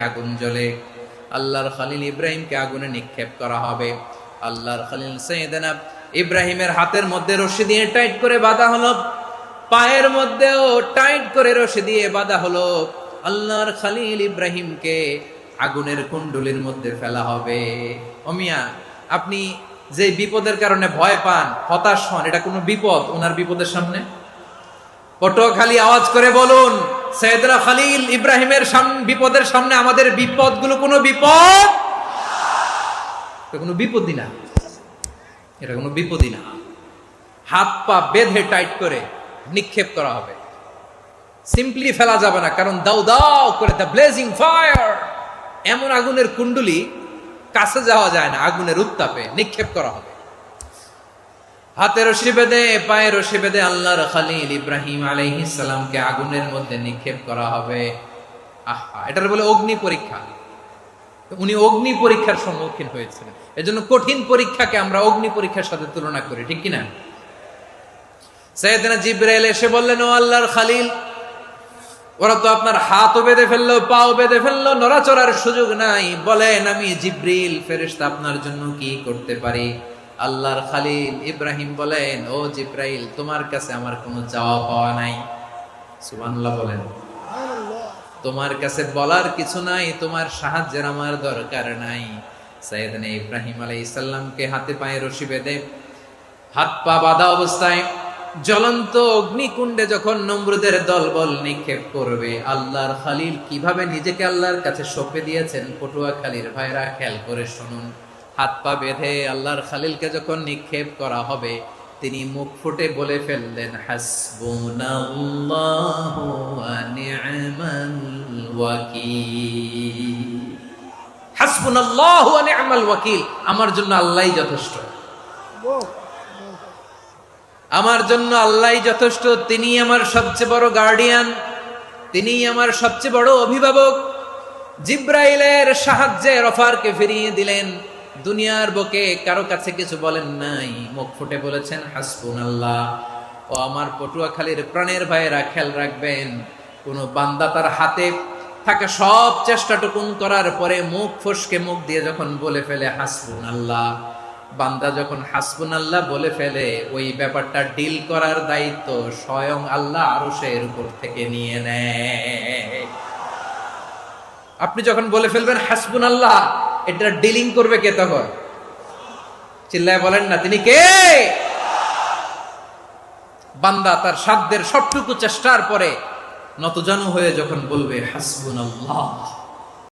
আগুন জ্বলে। আল্লাহর খলিল ইব্রাহিমকে আগুনে নিক্ষেপ করা হবে। আল্লাহর খলিল সাইয়েদনা ইব্রাহিমের হাতের মধ্যে রশি দিয়ে টাইট করে বাঁধা হলো, পায়ের মধ্যেও টাইট করে রশি দিয়ে বাঁধা হলো। আল্লাহর খলিল ইব্রাহিমকে আগুনের কুণ্ডলীর মধ্যে ফেলা হবে। ও মিয়া, আপনি যে বিপদের কারণে ভয় পান, হতাশ হন, এটা কোনো বিপদ ওনার বিপদের সামনে? পটুয়াখালী আওয়াজ করে বলুন, সাইয়েদনা খলিল ইব্রাহিমের বিপদের সামনে আমাদের বিপদগুলো কোনো বিপদ? এটা কোনো বিপদই না, এটা কোনো বিপদই না। হাত পা বেঁধে টাইট করে নিক্ষেপ করা হবে, সিম্পলি ফেলা যাবে না, কারণ দাও দাও করে দ্য ব্লেজিং ফায়ার, এমন আগুনের কুণ্ডলী কাছে যাওয়া যায় না, আগুনের উত্তাপে নিক্ষেপ করা হবে। হাতে রশি বেঁধে পায়ে রশি বেঁধে আল্লাহর খলিল ইব্রাহিম আলাইহিস সালামকে আগুনের মধ্যে নিক্ষেপ করা হবে। আহা, এটার বলে অগ্নি পরীক্ষা। উনি অগ্নি পরীক্ষার সম্মুখীন হয়েছিলেন, এজন্য কঠিন পরীক্ষাকে আমরা অগ্নি পরীক্ষার সাথে তুলনা করি, ঠিক কিনা? সাইয়েদনা জিবরাইল এসে বললেন, ও আল্লাহর খলিল, ওরা তো আপনার হাতও বেঁধে ফেললো, পাও বেঁধে ফেললো, নড়াচড়ার সুযোগ নাই, বলেন আমি জিবরিল ফেরেশতা আপনার জন্য কি করতে পারি? আল্লাহর খলিল ইব্রাহিম বলেন, ও জিবরাইল, তোমার কাছে আমার কোনো চাওয়া পাওয়া নাই। সুবহানাল্লাহ বলেন। তোমার কাছে বলার কিছু নাই, তোমার সাহায্যের আমার দরকার নাই। সাইয়েদনা ইব্রাহিম আলাইহিস সালামকে হাতে পায়ে রশি বেঁধে হাত পা বাঁধা অবস্থায় জ্বলন্ত অগ্নিকুণ্ডে যখন নমরুদের দলবল নিক্ষেপ করবে, আল্লাহর খলিল কিভাবে নিজেকে আল্লাহর কাছে সঁপে দিয়েছেন, পটুয়াখালীর ভাইরা খেয়াল করে শুনুন। হাত পা বেঁধে আল্লাহর খলিলকে যখন নিক্ষেপ করা হবে, তিনি মুখ ফুটে বলে ফেললেন, হাসবুনাল্লাহু ওয়া নি'মাল ওয়াকিল। হাসবুনাল্লাহু ওয়া নি'মাল ওয়াকিল, আমার জন্য আল্লাহই যথেষ্ট, আমার জন্য আল্লাহই যথেষ্ট। তিনি আমার সবচেয়ে বড় গার্ডিয়ান, তিনি আমার সবচেয়ে বড় অভিভাবক। জিব্রাইলের সাহায্যে অফারকে ফিরিয়ে দিলেন, দুনিয়ার বুকে কারো কাছে কিছু বলেন নাই, মুখ ফুটে বলেছেন হাসবুনাল্লাহ। ও আমার পটুয়াখালীর প্রাণের ভাইয়েরা, খেয়াল রাখবেন, কোন বান্দা তার হাতে থাকা সব চেষ্টাটুকুন করার পরে মুখ ফসকে মুখ দিয়ে যখন বলে ফেলে হাসবুনাল্লাহ, বান্দা যখন হাসবুনাল্লাহ বলে ফেলে, ওই ব্যাপারটা ডিল করার দায়িত্ব স্বয়ং আল্লাহ আরশের উপর থেকে নিয়ে নেয়। আপনি যখন বলে ফেলবেন হাসবুনাল্লাহ, এটা ডিলিং করবে কে তখন? চিল্লায় বলেন না, তিনি কে? বান্দা তার সাধ্যের সবটুকু চেষ্টার পরে নতজানু হয়ে যখন বলবে হাসবুনাল্লাহ,